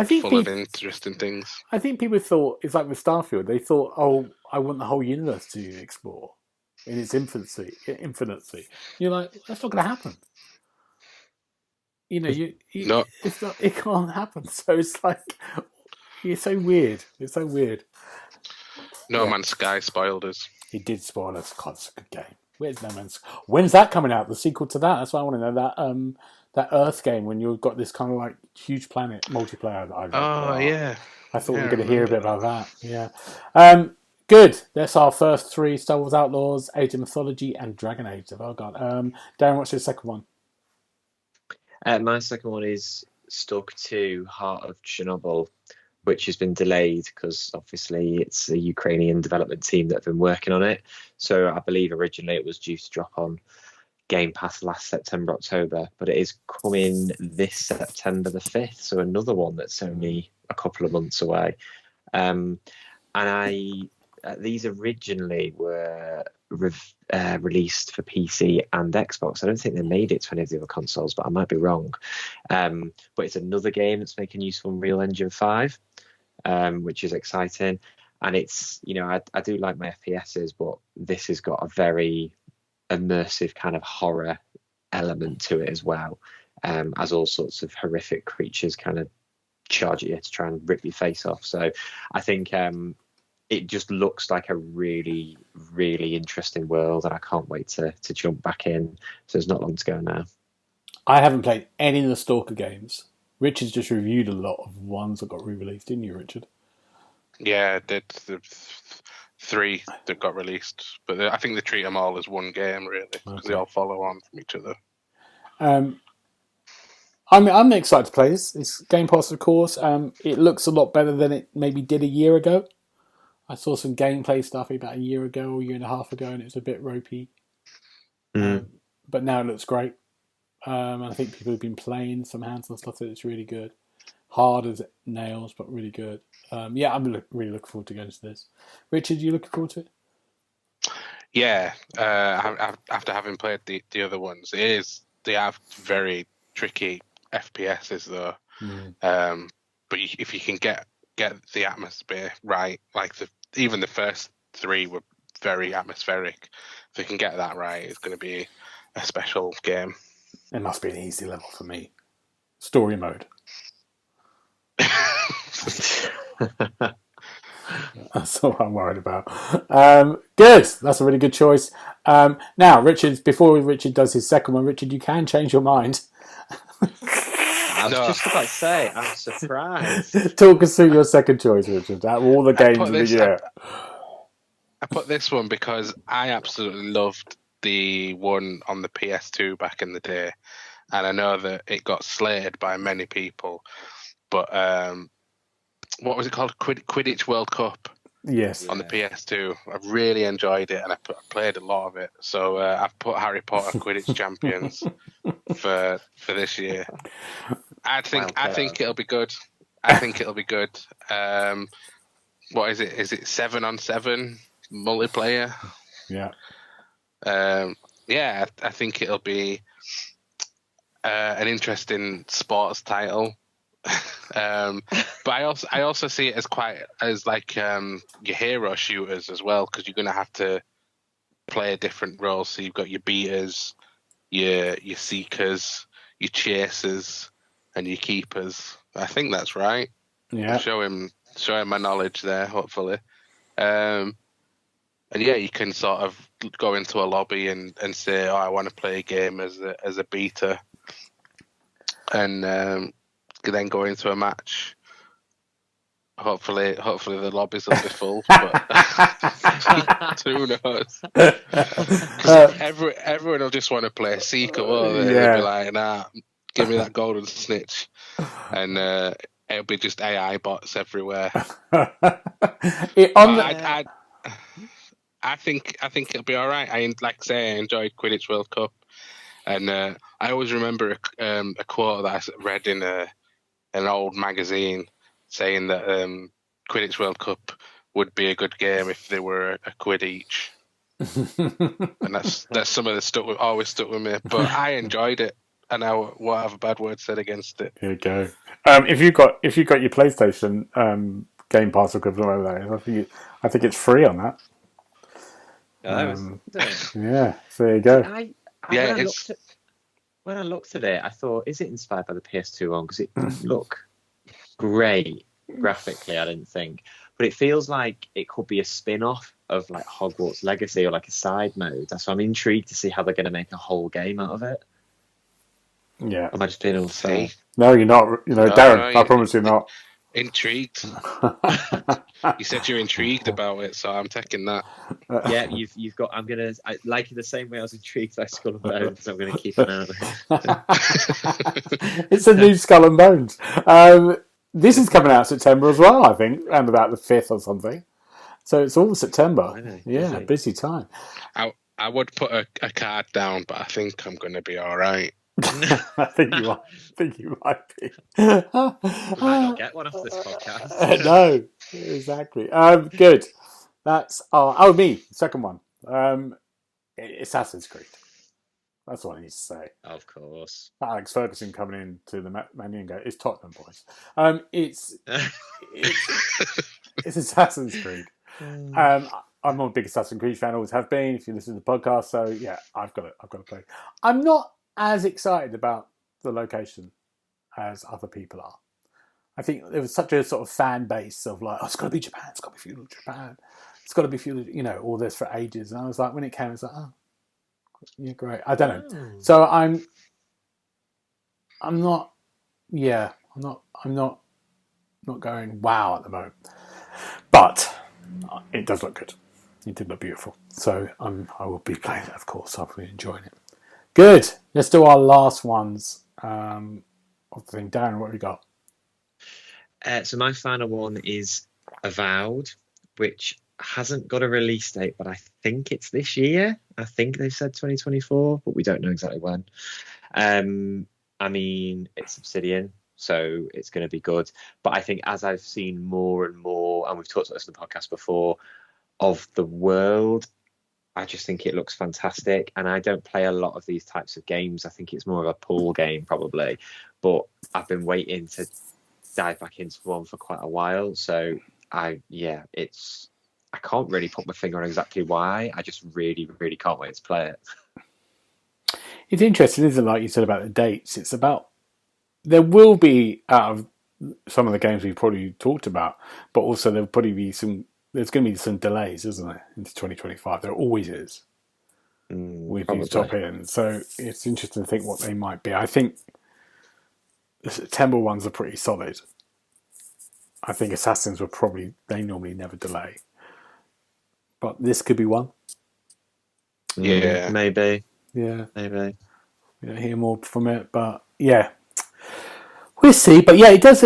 full of interesting things. I think people thought, it's like with Starfield, they thought, I want the whole universe to explore in its infancy. You're like, that's not going to happen. No. It can't happen. So it's like, it's so weird. No Man's Sky spoiled us. He did spoil us. God, it's a good game. Where's No Man's Sky? When's that coming out? The sequel to that? That's what I want to know. That Earth game when you've got this kind of like huge planet multiplayer that I yeah. I thought we were going to hear a bit about that. Yeah. Good. That's our first 3: Star Wars Outlaws, Age of Mythology, and Dragon Age. Oh god. Darren, what's your second one? My second one is Stalker 2: Heart of Chernobyl, which has been delayed because obviously it's a Ukrainian development team that have been working on it. So I believe originally it was due to drop on Game Pass last September, October, but it is coming this September the 5th. So another one that's only a couple of months away. These originally were released for PC and Xbox. I don't think they made it to any of the other consoles, but I might be wrong. But it's another game that's making use of Unreal Engine 5, which is exciting. And it's, I do like my FPSs, but this has got a very immersive kind of horror element to it as well, as all sorts of horrific creatures kind of charge at you to try and rip your face off. So I think it just looks like a really, really interesting world, and I can't wait to jump back in. So there's not long to go now. I haven't played any of the Stalker games. Richard's just reviewed a lot of ones that got re-released, didn't you, Richard? Yeah, I did. The 3 that got released, but I think they treat them all as one game, really, because they all follow on from each other. I'm excited to play this. It's Game Pass, of course. It looks a lot better than it maybe did a year ago. I saw some gameplay stuff about a year ago or a year and a half ago, and it was a bit ropey. But now it looks great. And I think people have been playing some hands and stuff that it's really good. Hard as nails, but really good. Yeah, I'm really looking forward to going to this. Richard, you looking forward to it? Yeah, after having played the other ones, they have very tricky FPSs though. But if you can get the atmosphere right, like even the first 3 were very atmospheric. If you can get that right, it's going to be a special game. It must be an easy level for me. Story mode. That's all I'm worried about. Good. That's a really good choice. Now, Richard, before Richard does his second one, Richard, you can change your mind. I was just about to say, I'm surprised. Talk us through your second choice, Richard. Out of all the games of the year. I put this one because I absolutely loved the one on the PS2 back in the day. And I know that it got slated by many people. But what was it called? Quidditch World Cup. Yes. On the PS2. I really enjoyed it, and I played a lot of it. So I've put Harry Potter Quidditch Champions for this year. I think it'll be good. What is it? Is it 7-on-7 multiplayer? Yeah. Yeah, I think it'll be an interesting sports title. But I also see it as like your hero shooters as well, because you're going to have to play different roles. So you've got your beaters, your seekers, your chasers, and your keepers. I think that's right. Yeah. Show him my knowledge there, hopefully. And yeah, you can sort of go into a lobby and say, "Oh, I want to play a game as a beater," and then go into a match. Hopefully the lobbies will be full, but who knows? Everyone will just want to play Seeker, won't they? Yeah. They'll be like, "Nah, give me that golden snitch," and it'll be just AI bots everywhere. I think it'll be all right. I enjoyed Quidditch World Cup, and I always remember a quote that I read in an old magazine saying that Quidditch World Cup would be a good game if they were a quid each, and that's some of the always stuck with me. But I enjoyed it, and I won't have a bad word said against it. Here you go. If you got your PlayStation Game Pass equivalent over there, I think it's free on that. Yeah, so there you go. When I looked at it, I thought, is it inspired by the PS2 one? Because it didn't look great graphically, I didn't think. But it feels like it could be a spin-off of like Hogwarts Legacy or like a side mode. So I'm intrigued to see how they're going to make a whole game out of it. Yeah. Am I just being all silly? No, you're not. Darren, I promise you're not. Intrigued. You said you're intrigued about it, so I'm taking that. Yeah, you've got. Like in the same way I was intrigued by Skull and Bones. I'm gonna keep an eye on it. It's a new Skull and Bones. This is coming out September as well, I think, around about the 5th or something. So it's all September. Really? Yeah, busy time. I would put a card down, but I think I'm going to be all right. I think you might. You might be. We might not get one off this podcast. No, exactly. Good. That's me. Second one. Assassin's Creed. That's what I need to say. Of course. Alex Ferguson coming into the Man U and go, it's Tottenham, boys. It's Assassin's Creed. I'm a big Assassin's Creed fan, always have been, if you listen to the podcast. So yeah, I've got to play. I'm not as excited about the location as other people are. I think there was such a sort of fan base of like, oh, it's got to be Japan, it's got to be feudal Japan, it's got to be feudal, all this for ages. And I was like, when it came, it's like, oh, yeah, great. I don't know. So I'm not going wow at the moment, but it does look good. It did look beautiful. So I will be playing it, of course. I'll be enjoying it. Good. Let's do our last ones of the thing. Darren, what have we got? So my final one is Avowed, which hasn't got a release date, but I think it's this year. I think they've said 2024, but we don't know exactly when. I mean, it's Obsidian, so it's going to be good. But I think as I've seen more and more, and we've talked about this in the podcast before, of the world, I just think it looks fantastic. And I don't play a lot of these types of games. I think it's more of a pool game probably. But I've been waiting to dive back into one for quite a while. So I can't really put my finger on exactly why. I just really, really can't wait to play it. It's interesting, isn't it? Like you said about the dates. It's about, there will be, out of some of the games we've probably talked about, but also there'll probably be there's going to be some delays, isn't there, into 2025? There always is with these top ends. So it's interesting to think what they might be. I think the September ones are pretty solid. I think Assassins they normally never delay. But this could be one. Yeah. Maybe. Yeah. Maybe. We don't hear more from it, but yeah. We'll see. But yeah, it does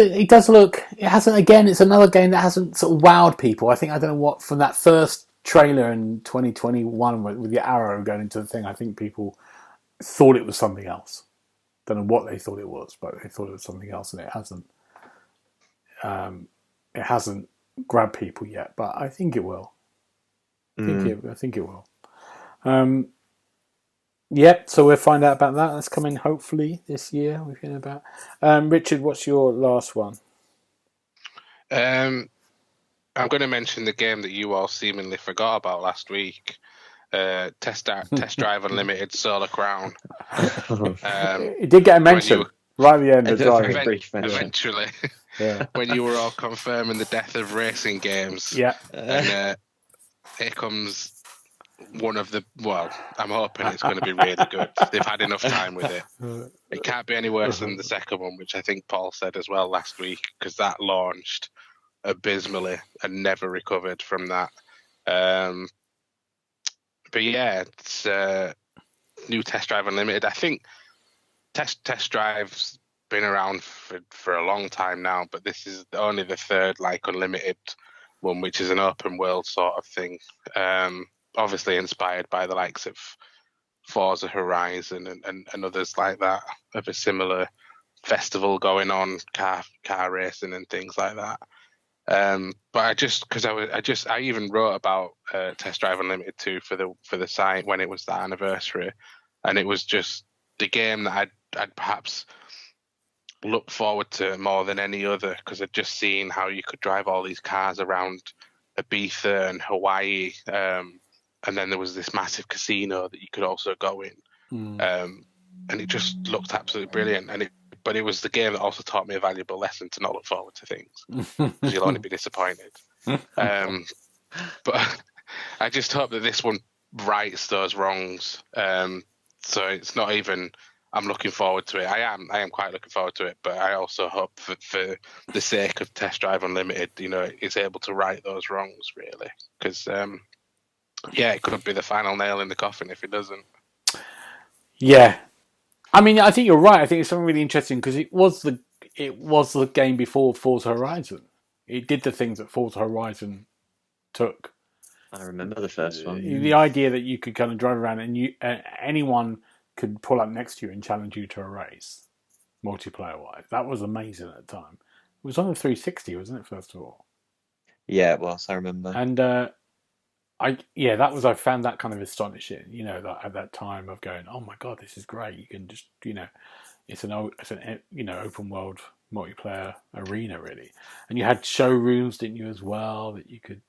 look, it hasn't, again, it's another game that hasn't sort of wowed people. I don't know what, from that first trailer in 2021 with the arrow going into the thing, I think people thought it was something else. Don't know what they thought it was, but they thought it was something else, and it hasn't. It hasn't grabbed people yet, but I think it will. I think it will. Yep, so we'll find out about that. That's coming hopefully this year. We've heard about. Richard, what's your last one? I'm going to mention the game that you all seemingly forgot about last week. Test Drive Unlimited Solar Crown. It did get a mention right at the end of eventually. Yeah. When you were all confirming the death of racing games. Yeah. And here comes one of the, I'm hoping it's going to be really good. They've had enough time with it. It can't be any worse than the second one, which I think Paul said as well last week, because that launched abysmally and never recovered from that. But yeah, it's new Test Drive Unlimited. I think Test Drive's been around for a long time now, but this is only the third unlimited one, which is an open world sort of thing. Obviously inspired by the likes of Forza Horizon and others like that, of a similar festival going on, car racing and things like that. But I even wrote about Test Drive Unlimited 2 for the site when it was the anniversary, and it was just the game that I'd perhaps looked forward to more than any other, because I'd just seen how you could drive all these cars around Ibiza and Hawaii, and then there was this massive casino that you could also go in, and it just looked absolutely brilliant. But it was the game that also taught me a valuable lesson to not look forward to things, because you'll only be disappointed. But I just hope that this one rights those wrongs. So it's not even I'm looking forward to it. I am quite looking forward to it, but I also hope that for the sake of Test Drive Unlimited, it's able to right those wrongs, really. Because, it could be the final nail in the coffin if it doesn't. Yeah. I mean, I think you're right. I think it's something really interesting because it was the game before Forza Horizon. It did the things that Forza Horizon took. I remember the first one. The idea that you could kind of drive around and anyone could pull up next to you and challenge you to a race, multiplayer-wise. That was amazing at the time. It was on the 360, wasn't it, first of all? Yeah, it was. I remember. And I found that kind of astonishing. That at that time of going, oh my god, this is great. You can just, it's an open world multiplayer arena really, and you had showrooms, didn't you, as well, that you could.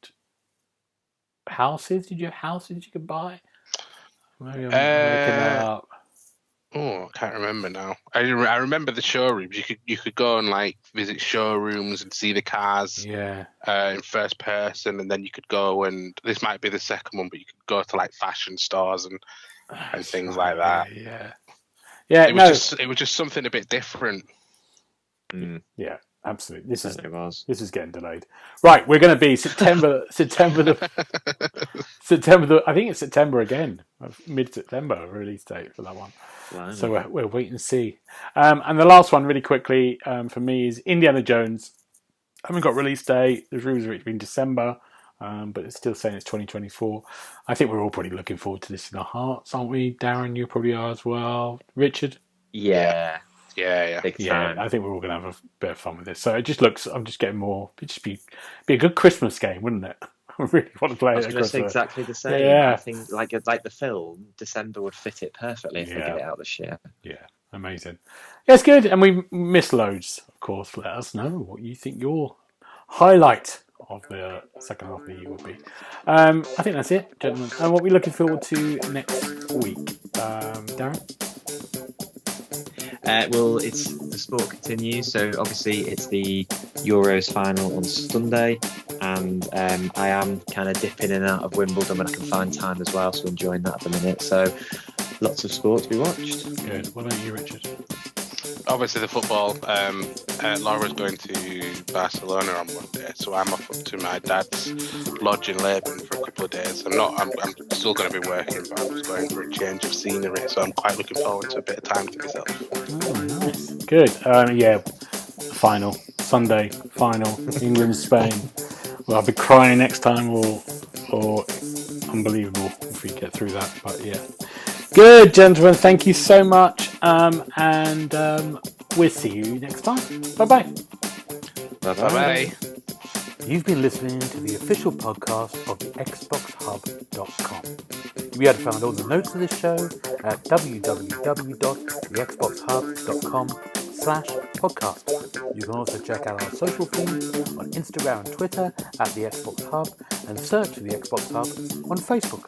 Houses? Did you have houses you could buy? Maybe I'm making that up. Oh, I can't remember now. I remember the showrooms. You could go and visit showrooms and see the cars. Yeah. In first person, and then you could go and this might be the second one, but you could go to fashion stores and things like that. Yeah. It was just something a bit different. Yeah. Absolutely. This is getting delayed. Right, we're going to be September. I think it's September again. Mid-September release date for that one. Blimey. So we'll wait and see. And the last one, really quickly, for me is Indiana Jones. I haven't got release date. There's rumours of it being December, but it's still saying it's 2024. I think we're all pretty looking forward to this in our hearts, aren't we? Darren, you probably are as well. Richard? Yeah. Big time. I think we're all going to have a bit of fun with this. So it just looks, I'm just getting more, it'd just be a good Christmas game, wouldn't it? I really want to play it. I was going to say exactly the same. Yeah. I think like the film, December would fit it perfectly if they get it out this year. Yeah, amazing. Yeah, it's good. And we missed loads, of course. Let us know what you think your highlight of the second half of the year would be. I think that's it, gentlemen. And what we're looking forward to next week. Darren? Well, it's the sport continues. So obviously it's the Euros final on Sunday, and I am kind of dipping in and out of Wimbledon when I can find time as well. So enjoying that at the minute. So lots of sport to be watched. Good. What about you, Richard? Obviously the football. Laura's going to Barcelona on Monday, so I'm off up to my dad's lodge in Lebanon for a couple of days. I'm still going to be working, but I'm just going for a change of scenery, so I'm quite looking forward to a bit of time to myself. Oh, nice. Good. Final. Sunday, final. England, Spain. Well, I'll be crying next time or unbelievable if we get through that, but yeah. Good, gentlemen. Thank you so much. And we'll see you next time. Bye-bye. Bye-bye. You've been listening to the official podcast of TheXboxHub.com. You'll be able to find all the notes of this show at www.thexboxhub.com/podcast. You can also check out our social feeds on Instagram and Twitter at The Xbox Hub, and search for The Xbox Hub on Facebook.